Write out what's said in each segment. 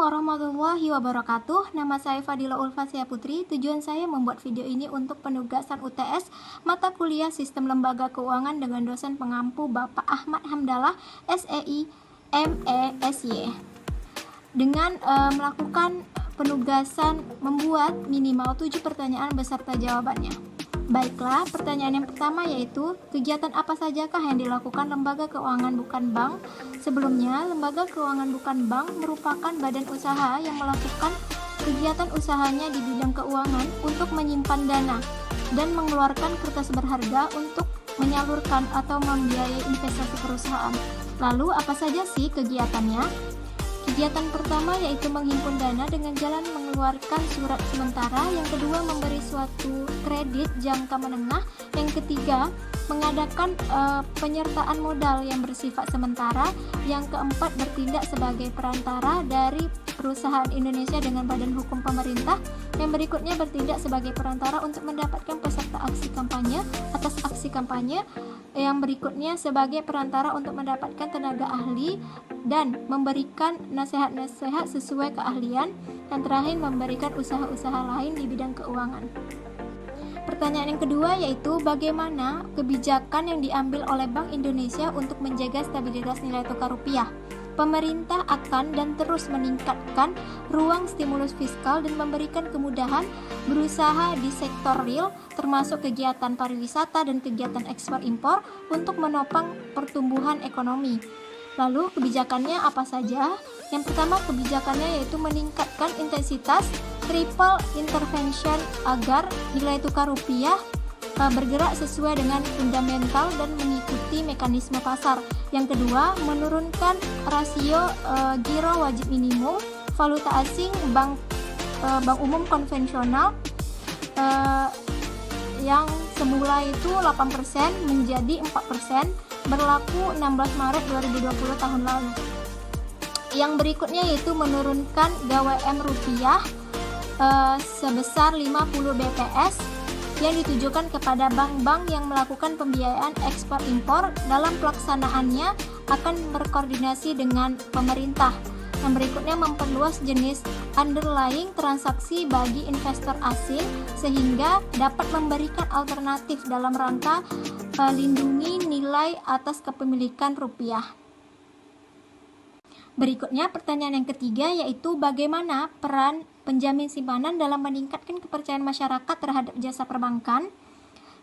warahmatullahi wabarakatuh. Nama saya Fadila Ulfasia Putri. Tujuan saya membuat video ini untuk penugasan UTS mata kuliah Sistem Lembaga Keuangan dengan dosen pengampu Bapak Ahmad Hamdallah, SEI, MESY. Dengan melakukan penugasan membuat minimal 7 pertanyaan beserta jawabannya. Baiklah, pertanyaan yang pertama yaitu, kegiatan apa sajakah yang dilakukan lembaga keuangan bukan bank? Sebelumnya, lembaga keuangan bukan bank merupakan badan usaha yang melakukan kegiatan usahanya di bidang keuangan untuk menyimpan dana dan mengeluarkan kertas berharga untuk menyalurkan atau membiayai investasi perusahaan. Lalu, apa saja sih kegiatannya? Kegiatan pertama yaitu menghimpun dana dengan jalan mengeluarkan surat sementara, yang kedua memberi suatu kredit jangka menengah, yang ketiga mengadakan penyertaan modal yang bersifat sementara, yang keempat bertindak sebagai perantara dari perusahaan Indonesia dengan badan hukum pemerintah, yang berikutnya bertindak sebagai perantara untuk mendapatkan peserta aksi kampanye atas aksi kampanye, yang berikutnya sebagai perantara untuk mendapatkan tenaga ahli dan memberikan nasihat-nasihat sesuai keahlian, dan terakhir memberikan usaha-usaha lain di bidang keuangan. Pertanyaan yang kedua yaitu, bagaimana kebijakan yang diambil oleh Bank Indonesia untuk menjaga stabilitas nilai tukar rupiah? Pemerintah akan dan terus meningkatkan ruang stimulus fiskal dan memberikan kemudahan berusaha di sektor real, termasuk kegiatan pariwisata dan kegiatan ekspor impor untuk menopang pertumbuhan ekonomi. Lalu kebijakannya apa saja? Yang pertama, kebijakannya yaitu meningkatkan intensitas triple intervention agar nilai tukar rupiah bergerak sesuai dengan fundamental dan mengikuti mekanisme pasar. Yang kedua, menurunkan rasio giro wajib minimum valuta asing bank umum konvensional yang semula itu 8% menjadi 4%, berlaku 16 Maret 2020 tahun lalu. Yang berikutnya yaitu menurunkan GWM rupiah sebesar 50 BPS yang ditujukan kepada bank-bank yang melakukan pembiayaan ekspor impor. Dalam pelaksanaannya akan berkoordinasi dengan pemerintah. Yang berikutnya memperluas jenis underlying transaksi bagi investor asing sehingga dapat memberikan alternatif dalam rangka melindungi nilai atas kepemilikan rupiah. Berikutnya pertanyaan yang ketiga yaitu, bagaimana peran penjamin simpanan dalam meningkatkan kepercayaan masyarakat terhadap jasa perbankan?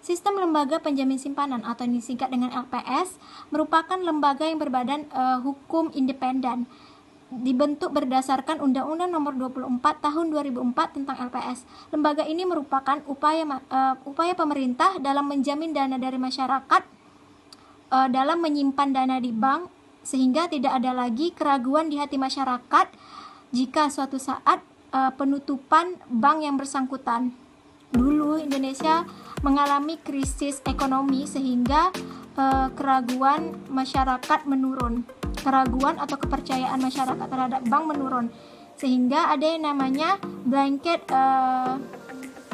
Sistem lembaga penjamin simpanan atau yang disingkat dengan LPS merupakan lembaga yang berbadan hukum independen, dibentuk berdasarkan Undang-Undang Nomor 24 Tahun 2004 tentang LPS. Lembaga ini merupakan upaya pemerintah dalam menjamin dana dari masyarakat dalam menyimpan dana di bank, sehingga tidak ada lagi keraguan di hati masyarakat jika suatu saat penutupan bank yang bersangkutan. Dulu Indonesia mengalami krisis ekonomi sehingga keraguan masyarakat menurun. Keraguan atau kepercayaan masyarakat terhadap bank menurun, sehingga ada yang namanya blanket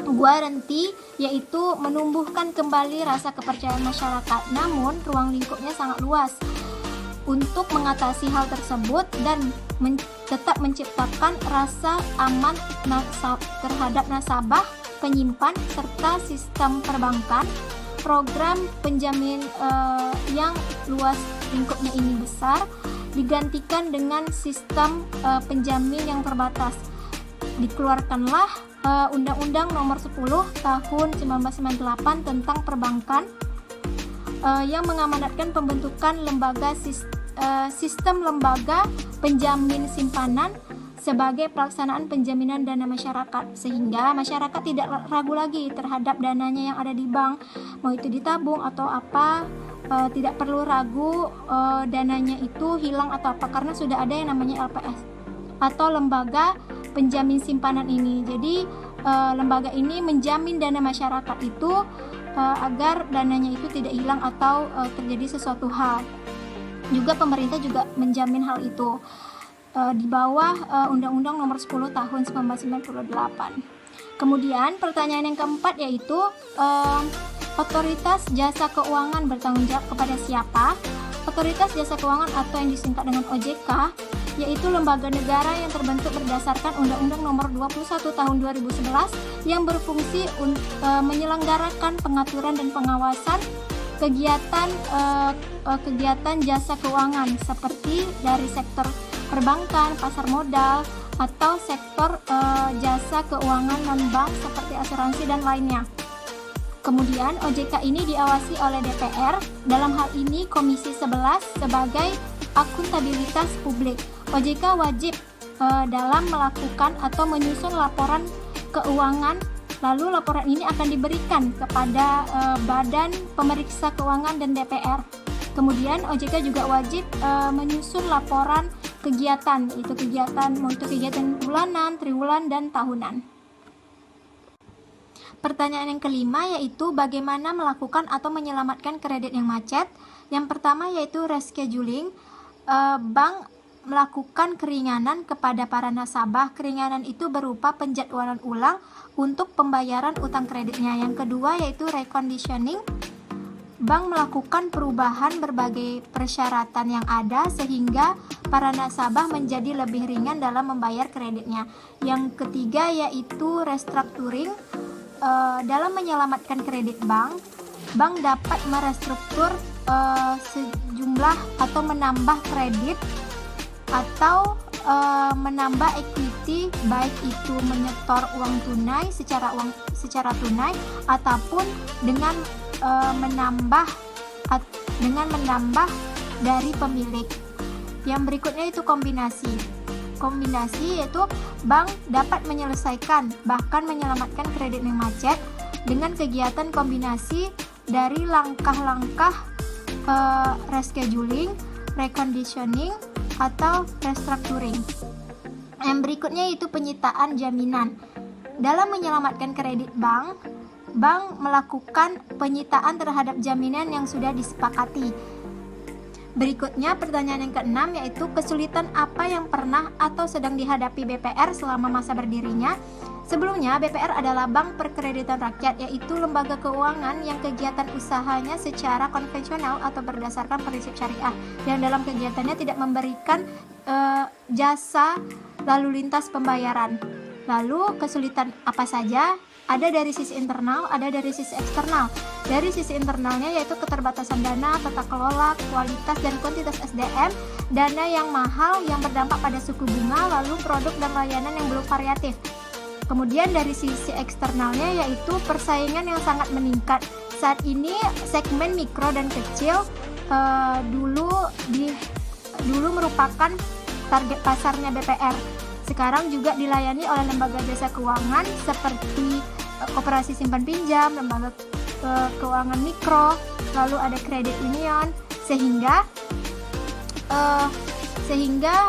guarantee, yaitu menumbuhkan kembali rasa kepercayaan masyarakat. Namun ruang lingkupnya sangat luas untuk mengatasi hal tersebut dan tetap menciptakan rasa aman terhadap nasabah, penyimpan, serta sistem perbankan. Program penjamin yang luas lingkupnya ini besar digantikan dengan sistem penjamin yang terbatas. Dikeluarkanlah Undang-Undang Nomor 10 Tahun 1998 tentang perbankan yang mengamanatkan pembentukan sistem lembaga penjamin simpanan sebagai pelaksanaan penjaminan dana masyarakat, sehingga masyarakat tidak ragu lagi terhadap dananya yang ada di bank, mau itu ditabung atau apa, tidak perlu ragu dananya itu hilang atau apa, karena sudah ada yang namanya LPS atau lembaga penjamin simpanan ini. Jadi lembaga ini menjamin dana masyarakat itu agar dananya itu tidak hilang atau terjadi sesuatu hal. Juga pemerintah juga menjamin hal itu di bawah Undang-Undang Nomor 10 Tahun 1998. Kemudian pertanyaan yang keempat yaitu, otoritas jasa keuangan bertanggung jawab kepada siapa? Otoritas jasa keuangan atau yang disingkat dengan OJK yaitu lembaga negara yang terbentuk berdasarkan Undang-Undang Nomor 21 Tahun 2011 yang berfungsi menyelenggarakan pengaturan dan pengawasan kegiatan jasa keuangan seperti dari sektor perbankan, pasar modal, atau sektor jasa keuangan non-bank seperti asuransi dan lainnya. Kemudian OJK ini diawasi oleh DPR, dalam hal ini Komisi 11 sebagai akuntabilitas publik. OJK wajib dalam melakukan atau menyusun laporan keuangan, lalu laporan ini akan diberikan kepada Badan Pemeriksa Keuangan dan DPR. Kemudian OJK juga wajib menyusun laporan kegiatan, itu kegiatan bulanan, triwulan, dan tahunan. Pertanyaan yang kelima yaitu bagaimana melakukan atau menyelamatkan kredit yang macet. Yang pertama yaitu rescheduling. Bank melakukan keringanan kepada para nasabah. Keringanan itu berupa penjadwalan ulang untuk pembayaran utang kreditnya. Yang kedua yaitu reconditioning. Bank melakukan perubahan berbagai persyaratan yang ada sehingga para nasabah menjadi lebih ringan dalam membayar kreditnya. Yang ketiga yaitu restructuring. Dalam menyelamatkan kredit bank dapat merestruktur sejumlah atau menambah kredit atau menambah equity, baik itu menyetor uang tunai secara tunai ataupun dengan menambah dari pemilik. Yang berikutnya itu kombinasi yaitu bank dapat menyelesaikan bahkan menyelamatkan kredit yang macet dengan kegiatan kombinasi dari langkah-langkah rescheduling, reconditioning, atau restructuring. Yang berikutnya itu penyitaan jaminan. Dalam menyelamatkan kredit bank melakukan penyitaan terhadap jaminan yang sudah disepakati. Berikutnya pertanyaan yang keenam yaitu kesulitan apa yang pernah atau sedang dihadapi BPR selama masa berdirinya. Sebelumnya BPR adalah Bank Perkreditan Rakyat, yaitu lembaga keuangan yang kegiatan usahanya secara konvensional atau berdasarkan prinsip syariah, yang dalam kegiatannya tidak memberikan jasa lalu lintas pembayaran. Lalu kesulitan apa saja? Ada dari sisi internal, ada dari sisi eksternal. Dari sisi internalnya yaitu keterbatasan dana, tata kelola, kualitas dan kuantitas SDM, dana yang mahal yang berdampak pada suku bunga, lalu produk dan layanan yang belum variatif. Kemudian dari sisi eksternalnya yaitu persaingan yang sangat meningkat. Saat ini segmen mikro dan kecil dulu merupakan target pasarnya BPR. Sekarang juga dilayani oleh lembaga jasa keuangan seperti koperasi simpan pinjam, lembaga keuangan mikro, lalu ada kredit union, sehingga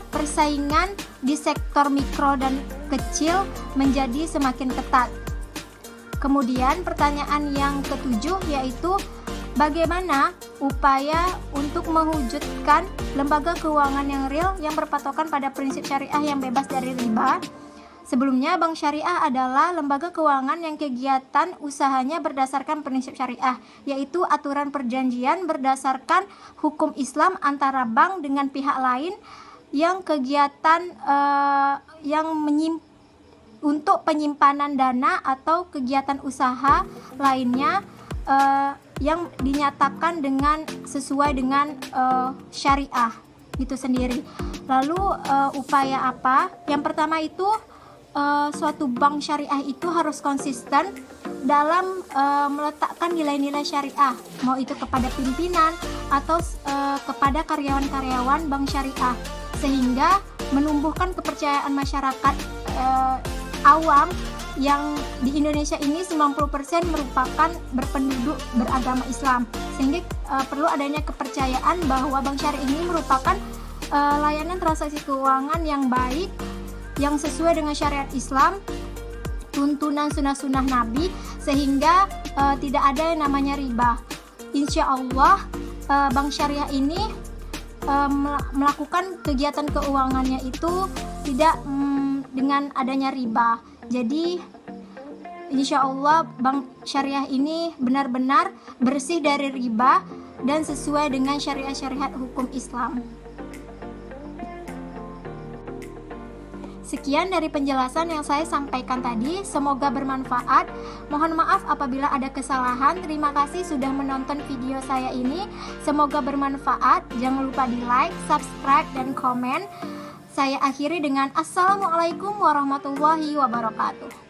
persaingan di sektor mikro dan kecil menjadi semakin ketat. Kemudian pertanyaan yang ketujuh yaitu bagaimana upaya untuk mewujudkan lembaga keuangan yang real yang berpatokan pada prinsip syariah yang bebas dari riba. Sebelumnya, bank syariah adalah lembaga keuangan yang kegiatan usahanya berdasarkan prinsip syariah, yaitu aturan perjanjian berdasarkan hukum Islam antara bank dengan pihak lain yang kegiatan untuk penyimpanan dana atau kegiatan usaha lainnya yang dinyatakan sesuai dengan syariah itu sendiri. Lalu upaya apa? Yang pertama itu suatu bank syariah itu harus konsisten dalam meletakkan nilai-nilai syariah, mau itu kepada pimpinan atau kepada karyawan-karyawan bank syariah, sehingga menumbuhkan kepercayaan masyarakat awam yang di Indonesia ini 90% merupakan berpenduduk beragama Islam, sehingga perlu adanya kepercayaan bahwa bank syariah ini merupakan layanan transaksi keuangan yang baik, yang sesuai dengan syariat Islam, tuntunan sunnah-sunnah Nabi, sehingga tidak ada yang namanya riba. Insya Allah bank syariah ini melakukan kegiatan keuangannya itu tidak dengan adanya riba. Jadi insya Allah bank syariah ini benar-benar bersih dari riba dan sesuai dengan syariat-syariat hukum Islam. Sekian dari penjelasan yang saya sampaikan tadi, semoga bermanfaat. Mohon maaf apabila ada kesalahan. Terima kasih sudah menonton video saya ini. Semoga bermanfaat. Jangan lupa di like, subscribe, dan komen. Saya akhiri dengan Assalamualaikum warahmatullahi wabarakatuh.